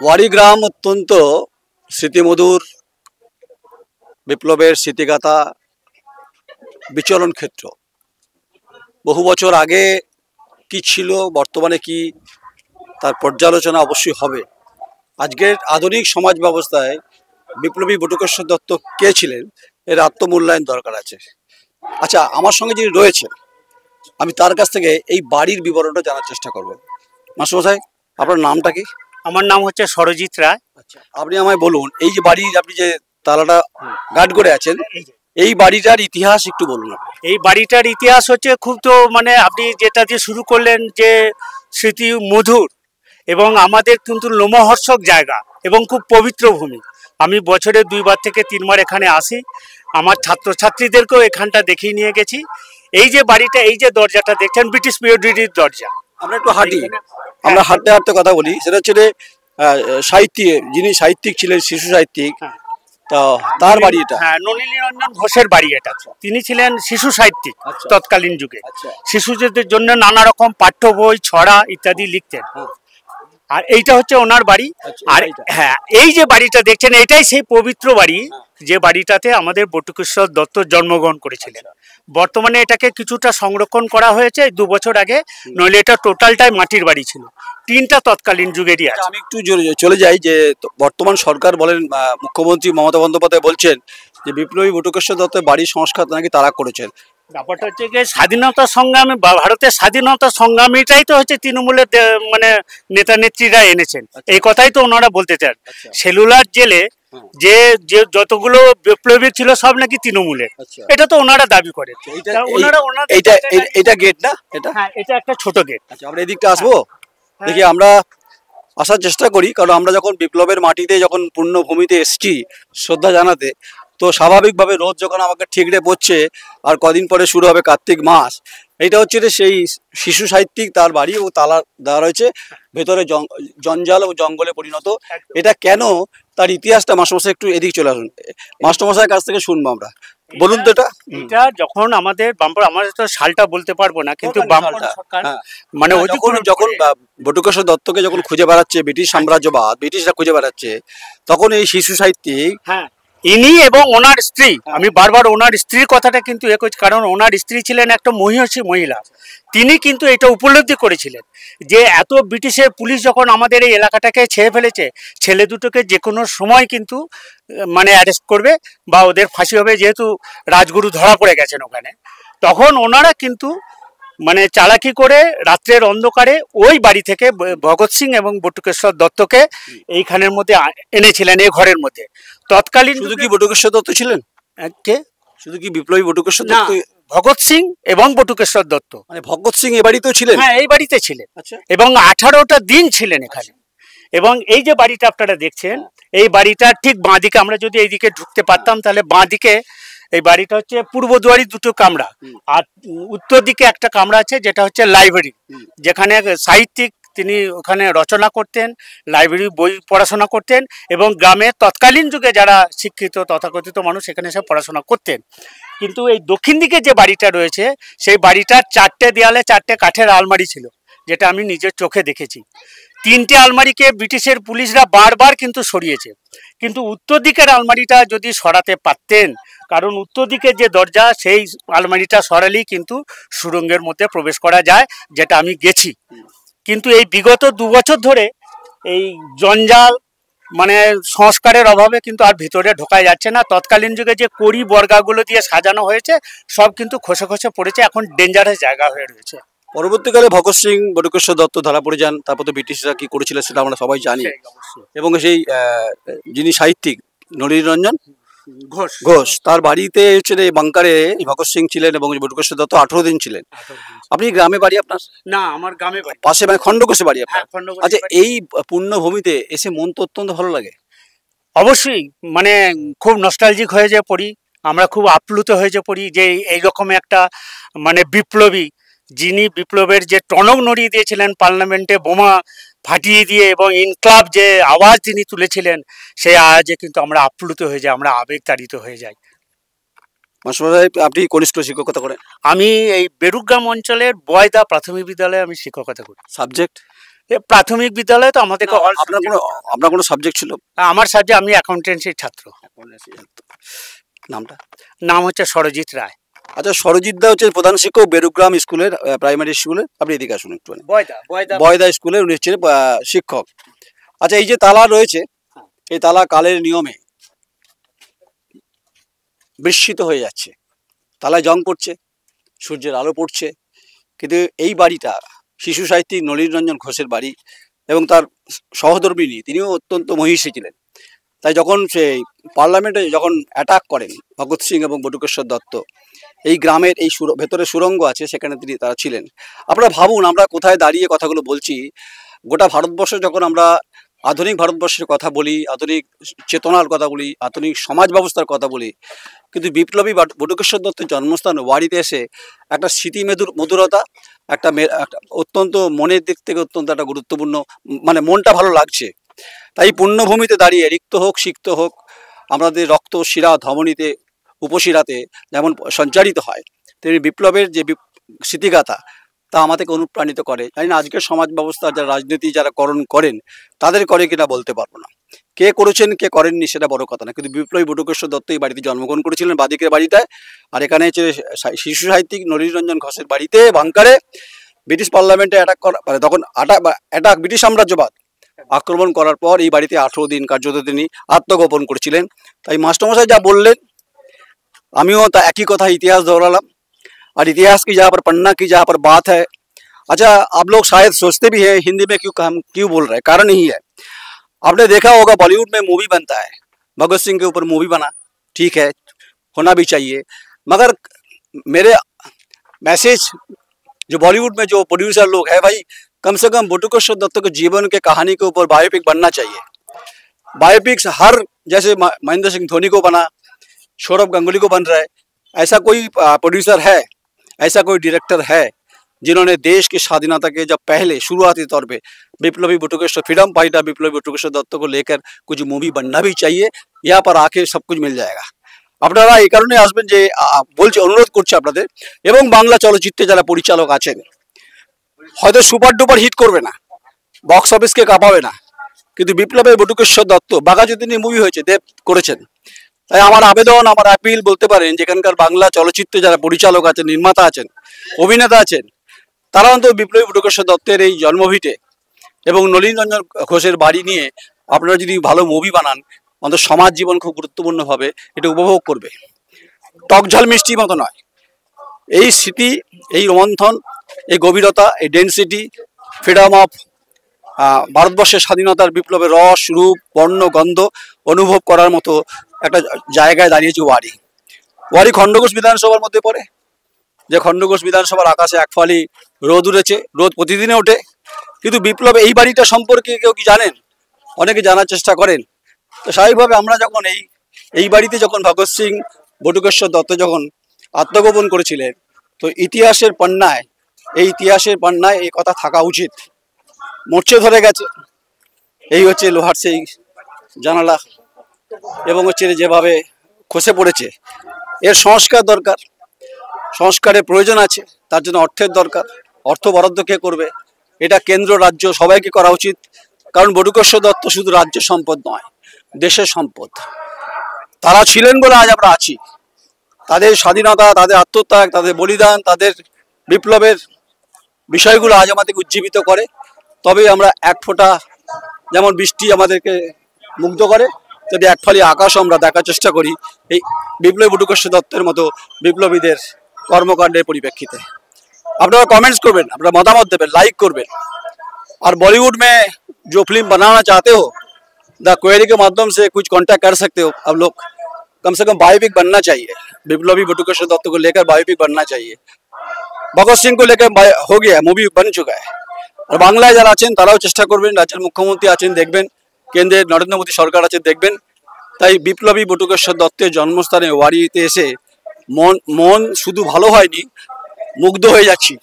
ওয়ারি গ্রাম অত্যন্ত স্মৃতিমধুর, বিপ্লবের স্মৃতিগাথা, বিচরণ ক্ষেত্র। বহু বছর আগে কি ছিল, বর্তমানে কি, তার পর্যালোচনা অবশ্যই হবে। আজকের আধুনিক সমাজ ব্যবস্থায় বিপ্লবী বটুকেশ্বর দত্ত কে ছিলেন, এর আত্মমূল্যায়ন দরকার আছে। আচ্ছা, আমার সঙ্গে যিনি রয়েছেন, আমি তার কাছ থেকে এই বাড়ির বিবরণটা জানার চেষ্টা করব। মাস্টারমশাই, আপনার নামটা কি? আমার নাম হচ্ছে সরজিৎ রায়। আচ্ছা, আপনি আমায় বলুন, এই যে বাড়ির আপনি যে তালাটা গার্ড করে আছেন, এই বাড়িটার ইতিহাস একটু বলুন। এই বাড়িটার ইতিহাস হচ্ছে খুব, তো মানে আপনি যেটা দিয়ে শুরু করলেন যে স্মৃতি মধুর এবং আমাদের কিন্তু লোমহর্ষক জায়গা এবং খুব পবিত্র ভূমি। আমি বছরে 2বার থেকে 3বার এখানে আসি। আমার ছাত্রছাত্রীদেরকেও এখানটা দেখিয়ে নিয়ে গেছি। এই যে বাড়িটা, এই যে দরজাটা দেখছেন, ব্রিটিশ পিরিয়ডের দরজা। আমরা একটু হাঁটি, আমরা হাঁটতে হাঁটতে কথা বলি। সেটা হচ্ছে যে সাহিত্যিক, যিনি সাহিত্যিক ছিলেন, শিশু সাহিত্যিক, তা তার বাড়ি এটা। হ্যাঁ, নলিনী রঞ্জন ঘোষের বাড়ি এটা। তিনি ছিলেন শিশু সাহিত্যিক তৎকালীন যুগে। শিশুদের জন্য নানা রকম পাঠ্য বই, ছড়া ইত্যাদি লিখতেন। আর এইটা হচ্ছে ওনার বাড়ি। আর হ্যাঁ, এই যে বাড়িটা দেখছেন, এটাই সেই পবিত্র বাড়ি যে বাড়িটাতে আমাদের বটুকেশ্বর দত্ত জন্মগ্রহণ করেছিলেন। বর্তমানে এটাকে কিছুটা সংরক্ষণ করা হয়েছে 2 বছর আগে, নইলে এটা টোটালটাই মাটির বাড়ি ছিল। 3টা তৎকালীন যুগেরই আছে। আমি একটু চলে যাই যে বর্তমান সরকার বলেন, মুখ্যমন্ত্রী মমতা বন্দ্যোপাধ্যায় বলছেন যে বিপ্লবী বটুকেশ্বর দত্তের বাড়ির সংস্কার নাকি তারা করেছেন। ব্যাপারটা হচ্ছে যে স্বাধীনতা সংগ্রামী বা ভারতের স্বাধীনতা সংগ্রামীটাই তো হচ্ছে তৃণমূলের মানে নেতা নেত্রীরা এনেছেন। এই কথাই তো ওনারা বলতে চান। সেলুলার জেলে যে যে যতগুলো বিপ্লবী ছিল সব নাকি তৃণমূলের, এটা তো ওনারা দাবি করেন। এটা গেট না? এটা, হ্যাঁ, এটা একটা ছোট গেট। আচ্ছা, আমরা এদিকটা আসবো। দেখি, আমরা আসার চেষ্টা করি, কারণ আমরা যখন বিপ্লবের মাটিতে, যখন পূর্ণভূমিতে এসছি শ্রদ্ধা জানাতে, তো স্বাভাবিকভাবে রোদ যখন আমাকে ঠিকরে পড়ছে, আর কদিন পরে শুরু হবে কার্তিক মাস। এইটা হচ্ছে যে সেই শিশু সাহিত্যিক, তার বাড়ি ও তালা দেওয়া রয়েছে, ভেতরে জঞ্জাল ও জঙ্গলে পরিণত। এটা কেন, তার ইতিহাসটা মাস্টারমশাই একটু এদিক চলে আসুন, মাস্টারমশাইয়ের কাছ থেকে শুনবো আমরা। বলুন তো এটা। এটা যখন আমাদের আমার তো সালটা বলতে পারবো না, কিন্তু মানে যখন বটুকেশ্বর দত্তকে যখন খুঁজে বেড়াচ্ছে ব্রিটিশ সাম্রাজ্যবাদ, ব্রিটিশরা খুঁজে বেড়াচ্ছে, তখন এই শিশু সাহিত্যিক, হ্যাঁ, ইনি এবং ওনার স্ত্রী, আমি বারবার ওনার স্ত্রীর কথাটা কিন্তু করছি, কারণ ওনার স্ত্রী ছিলেন একটা মহিষী মহিলা। তিনি কিন্তু এটা উপলব্ধি করেছিলেন যে এত ব্রিটিশের পুলিশ যখন আমাদের এই এলাকাটাকে ছেড়ে ফেলেছে, ছেলে দুটোকে যে কোনো সময় কিন্তু মানে অ্যারেস্ট করবে বা ওদের ফাঁসি হবে, যেহেতু রাজগুরু ধরা পড়ে গেছেন ওখানে। তখন ওনারা কিন্তু মানে চালাকি করে রাত্রের অন্ধকারে ওই বাড়ি থেকে ভগৎ সিং এবং বটুকেশ্বর দত্তকে এইখানের মধ্যে এনেছিলেন, এই ঘরের মধ্যে। তৎকালীন শুধু কি বটুকেশ্বর দত্ত ছিলেন? কে? শুধু কি বিপ্লবী বটুকেশ্বর দত্ত? ভগৎ সিং এবং বটুকেশ্বর দত্ত। মানে ভগৎ সিং এ বাড়িতেও ছিলেন? হ্যাঁ, এই বাড়িতে ছিলেন। এবং 18টা দিন ছিলেন এখানে। এবং এই যে বাড়িটা আপনারা দেখছেন, এই বাড়িটা ঠিক বাঁ দিকে, আমরা যদি এইদিকে ঢুকতে পারতাম তাহলে বাঁ দিকে এই বাড়িটা হচ্ছে পূর্ব দুয়ারি 2টো কামরা, আর উত্তর দিকে একটা কামরা আছে যেটা হচ্ছে লাইব্রেরি, যেখানে সাহিত্যিক তিনি ওখানে রচনা করতেন, লাইব্রেরি বই পড়াশোনা করতেন, এবং গ্রামের তৎকালীন যুগে যারা শিক্ষিত তথাকথিত মানুষ এখানে এসে পড়াশোনা করতেন। কিন্তু এই দক্ষিণ দিকে যে বাড়িটা রয়েছে, সেই বাড়িটার 4টে দেয়ালে 4টে কাঠের আলমারি ছিল, যেটা আমি নিজের চোখে দেখেছি। 3টে আলমারিকে ব্রিটিশের পুলিশরা বারবার কিন্তু সরিয়েছে, কিন্তু উত্তর দিকের আলমারিটা যদি সরাতে পারতেন, কারণ উত্তর দিকের যে দরজা, সেই আলমারিটা সরালেই কিন্তু সুড়ঙ্গের মধ্যে প্রবেশ করা যায়, যেটা আমি গেছি। কিন্তু এই বিগত 2 বছর ধরে এই জঞ্জাল মানে সংস্কারের অভাবে কিন্তু আর ভিতরে ঢোকা যাচ্ছে না। তৎকালীন যুগে যে কড়ি বর্গাগুলো দিয়ে সাজানো হয়েছে সব কিন্তু খসে খসে পড়েছে, এখন ডেঞ্জারাস জায়গা হয়ে রয়েছে। পরবর্তীকালে ভগৎ সিং বটুকেশ্বর দত্ত ধরা পড়ে যান, তারপর তো ব্রিটিশরা কি করেছিল সেটা আমরা সবাই জানি। এবং সেই যিনি সাহিত্যিক নলিনী রঞ্জন ঘোষ, তার বাড়িতে হচ্ছে এই বাংকারে ভগৎ সিং ছিলেন এবং বটুকেশ্বর দত্ত 18 দিন ছিলেন। আপনি গ্রামে বাড়ি আপনার? না, আমার গ্রামে বাড়ি, পাশে মানে খণ্ডঘোষে বাড়ি আপনার? আচ্ছা, এই পূর্ণভূমিতে এসে মন তো অত্যন্ত ভালো লাগে। অবশ্যই, মানে খুব নস্টালজিক হয়ে যে পড়ি আমরা, খুব আপ্লুত হয়ে যে পড়ি যে এইরকম একটা মানে বিপ্লবী, যিনি বিপ্লবের যে টনক নড়িয়ে দিয়েছিলেন, পার্লামেন্টে বোমা ফাটিয়ে দিয়ে এবং ইনকলাব যে আওয়াজ তিনি তুলেছিলেন, সেই আওয়াজে কিন্তু আমরা আপ্লুত হয়ে যাই, আমরা আবেগতাড়িত হয়ে যাই। মাস্টারমশাই, আপনি কোন স্কুলে শিক্ষকতা করেন? আমি এই বেরুগ্রাম অঞ্চলের বয়দা প্রাথমিক বিদ্যালয়ে আমি শিক্ষকতা করি। সাবজেক্ট? প্রাথমিক বিদ্যালয়ে তো আমাদেরকে আপনার কোনো সাবজেক্ট ছিল? আমার সাবজেক্ট, আমি অ্যাকাউন্টেন্সির ছাত্র। নামটা? নাম হচ্ছে সরজিৎ রায়। আচ্ছা, সরজিৎ দা হচ্ছে প্রধান শিক্ষক বেরুগ্রাম স্কুলের, প্রাইমারি স্কুলের। আপনি এদিকে আসুন একটু। বয়দা স্কুলের উনি হচ্ছেন শিক্ষক। আচ্ছা, এই যে তালা রয়েছে, এই তালা কালের নিয়মে বিস্মিত হয়ে যাচ্ছে, তালায় জং পড়ছে, সূর্যের আলো পড়ছে, কিন্তু এই বাড়িটা শিশু সাহিত্যিক নলিন রঞ্জন ঘোষের বাড়ি এবং তার সহধর্মিণী তিনিও অত্যন্ত মহিষী ছিলেন। তাই যখন সেই পার্লামেন্টে যখন অ্যাটাক করেন ভগৎ সিং এবং বটুকেশ্বর দত্ত, এই গ্রামের এই ভেতরে সুড়ঙ্গ আছে, সেখানে তারা ছিলেন। আপনারা ভাবুন, আমরা কোথায় দাঁড়িয়ে কথাগুলো বলছি। গোটা ভারতবর্ষ যখন আমরা আধুনিক ভারতবর্ষের কথা বলি, আধুনিক চেতনার কথা বলি, আধুনিক সমাজ ব্যবস্থার কথা বলি, কিন্তু বিপ্লবী বটুকেশ্বর দত্তের জন্মস্থান ওয়ারিতে এসে একটা স্মৃতি মধুরতা, একটা অত্যন্ত মনের দিক থেকে অত্যন্ত একটা গুরুত্বপূর্ণ, মানে মনটা ভালো লাগছে। তাই পুণ্যভূমিতে দাঁড়িয়ে রিক্ত হোক সিক্ত হোক, আমাদের রক্ত শিরা ধমনীতে উপশিরাতে যেমন সঞ্চারিত হয়, তেমনি বিপ্লবের যে স্মৃতিগাথা তা আমাদেরকে অনুপ্রাণিত করে। জানি না আজকের সমাজ ব্যবস্থা যারা রাজনীতি যারা করেন তাদের করে কিনা বলতে পারবো না, কে করেছেন কে করেননি সেটা বড় কথা না, কিন্তু বিপ্লবী বটুকেশ্বর দত্ত এই বাড়িতে জন্মগ্রহণ করেছিলেন, বাদিকের বাড়িটায়। আর এখানে হচ্ছে শিশু সাহিত্যিক নলিন রঞ্জন ঘোষের বাড়িতে বাংকারে ব্রিটিশ পার্লামেন্টে অ্যাটাক করা, মানে তখন অ্যাটাক ব্রিটিশ সাম্রাজ্যবাদ আক্রমণ করার পর এই বাড়িতে 18 দিন কার্যত তিনি আত্মগোপন করেছিলেন। তাই মাস্টারমশাই যা বললেন আমিও তা একই কথা इतिहास दोहरालाम। और इतिहास की जहाँ पर पढ़ना की जहाँ पर बात है, अच्छा आप लोग शायद सोचते भी हैं हिंदी में क्यों बोल रहे हैं, कारण यही है। आपने देखा होगा बॉलीवुड में मूवी बनता है, भगत सिंह के ऊपर मूवी बना, ठीक है, होना भी चाहिए, मगर मेरे मैसेज जो बॉलीवुड में जो प्रोड्यूसर लोग हैं, भाई कम से कम बटुकेश्वर दत्त के जीवन के कहानी के ऊपर बायोपिक बनना चाहिए। बायोपिक्स हर, जैसे महेंद्र सिंह धोनी को बना, सौरभ गांगुली को बन रहा है, ऐसा कोई प्रोड्यूसर है, ऐसा कोई डायरेक्टर है जिन्होंने देश की स्वाधीनता के जब पहले शुरुआती तौर पे विप्लवी बटुकेश्वर फ्रीडम फाइटर विप्लवी बटुकेश्वर दत्त को लेकर कुछ मूवी बनना भी चाहिए, यहाँ पर आके सब कुछ मिल जाएगा। আপনারা এই কারণে আসবেন যে বলছি, অনুরোধ করছি আপনাদের, এবং বাংলা চলচ্চিত্রে যারা পরিচালক আছেন, হয়তো সুপার ডুপার হিট করবে না, বক্স অফিসকে কাঁপাবে না, কিন্তু বিপ্লবের বটুকেশ্বর দত্ত বাঘাযতীনে মুভি হয়েছে, দেব করেছেন। তাই আমার আবেদন, আমার অ্যাপিল বলতে পারেন, যেখানকার বাংলা চলচ্চিত্রে যারা পরিচালক আছেন, নির্মাতা আছেন, অভিনেতা আছেন, তারা অন্তত বিপ্লবী বটুকেশ্বর দত্তের এই জন্মভিটে এবং নলিন রঞ্জন ঘোষের বাড়ি নিয়ে আপনারা যদি ভালো মুভি বানান, অন্তত সমাজ জীবন খুব গুরুত্বপূর্ণভাবে এটা উপভোগ করবে। টকঝাল মিষ্টির মতো নয়, এই স্মৃতি, এই রোমন্থন, এই গভীরতা, এই ডেন্সিটি, ফ্রিডম অফ ভারতবর্ষের স্বাধীনতার বিপ্লবের রস রূপ বর্ণ গন্ধ অনুভব করার মতো একটা জায়গায় দাঁড়িয়েছে ওয়ারি খণ্ডঘোষ বিধানসভার মধ্যে পড়ে, যে খণ্ডঘোষ বিধানসভার আকাশে এক ফালি রোদ উঠেছে, রোদ প্রতিদিনে ওঠে, কিন্তু বিপ্লব এই বাড়িটা সম্পর্কে কেউ কি জানেন? অনেকে জানার চেষ্টা করেন। তো স্বাভাবিকভাবে আমরা যখন এই বাড়িতে যখন ভগৎ সিং বটুকেশ্বর দত্ত যখন আত্মগোপন করেছিলেন, তো ইতিহাসের পান্নায় এই কথা থাকা উচিত। মরচে ধরে গেছে, এই হচ্ছে লোহার সেই জানালা, এবং হচ্ছে যেভাবে খসে পড়েছে, এর সংস্কার দরকার, সংস্কারের প্রয়োজন আছে, তার জন্য অর্থের দরকার। অর্থ বরাদ্দ কে করবে? এটা কেন্দ্র রাজ্য সবাইকে করা উচিত, কারণ বটুকেশ্বর দত্ত শুধু রাজ্য সম্পদ নয়, দেশের সম্পদ। তারা ছিলেন বলে আজ আমরা আছি। তাদের স্বাধীনতা, তাদের আত্মত্যাগ, তাদের বলিদান, তাদের বিপ্লবের বিষয়গুলো আজ আমাদেরকে উজ্জীবিত করে। তবে আমরা এক ফোঁটা, যেমন বৃষ্টি আমাদেরকে মুগ্ধ করে, যদি এক ফালি আকাশ আমরা দেখার চেষ্টা করি এই বিপ্লবী বটুকেশ্বর দত্তের মতো বিপ্লবীদের কর্মকাণ্ডের পরিপ্रेक्षिते। আপনারা कमेंट्स করবেন, আপনারা মতামত দেবেন, লাইক করবেন। और बॉलीवुड में जो फिल्म बनाना चाहते हो, द क्वेरी के माध्यम से कुछ कांटेक्ट कर सकते हो आप लोग। कम से कम बायोपिक बनना चाहिए, विप्लवी बटुकेश्वर दत्त को लेकर बायोपिक बनना चाहिए। भगत सिंह को लेकर हो गया, मूवी बन चुका है। और বাংলায় যারা আছেন তারাও চেষ্টা করবেন, রাজ্যের মুখ্যমন্ত্রী আছেন দেখবেন, কেন্দ্রের নরেন্দ্র মোদী সরকার আছে দেখবেন। তাই বিপ্লবী বটুকেশ্বর দত্তের জন্মস্থানে ওয়ারিতে এসে মন শুধু ভালো হয়নি, মুগ্ধ হয়ে যাচ্ছি।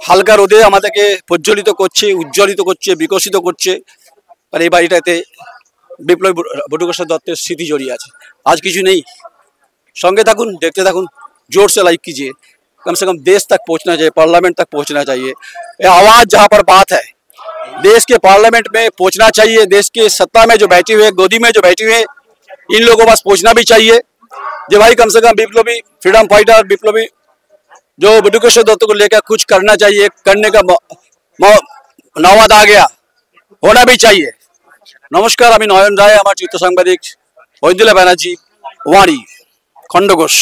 হালকা রোদে আমাদেরকে প্রজ্বলিত করছে, উজ্জ্বলিত করছে, বিকশিত করছে। আর এই বাড়িটাতে বিপ্লবী বটুকেশ্বর দত্তের স্মৃতি জড়িয়ে আছে। আজ কিছু নেই, সঙ্গে থাকুন, দেখতে থাকুন, जोर से लाइक कीजिए। कम से कम देश तक पहुंचना चाहिए, पार्लियामेंट तक पहुंचना चाहिए। ये आवाज़ जहाँ पर बात है, देश के पार्लियामेंट में पहुंचना चाहिए। देश की सत्ता में जो बैठी हुए, गोदी में जो बैठी हुए, इन लोगों के पास पहुंचना भी चाहिए। जो भाई कम से कम विप्लवी, फ्रीडम फाइटर, विप्लवी जो बटुकेश्वर दत्त को लेकर कुछ करना चाहिए, करने का नौबत आ गया, होना भी चाहिए। नमस्कार, আমি নয়ন রায়, আমার চিত্র সাংবাদিক ঐন্দ্রিলা ব্যানার্জি, ওয়ারি খণ্ডঘোষ।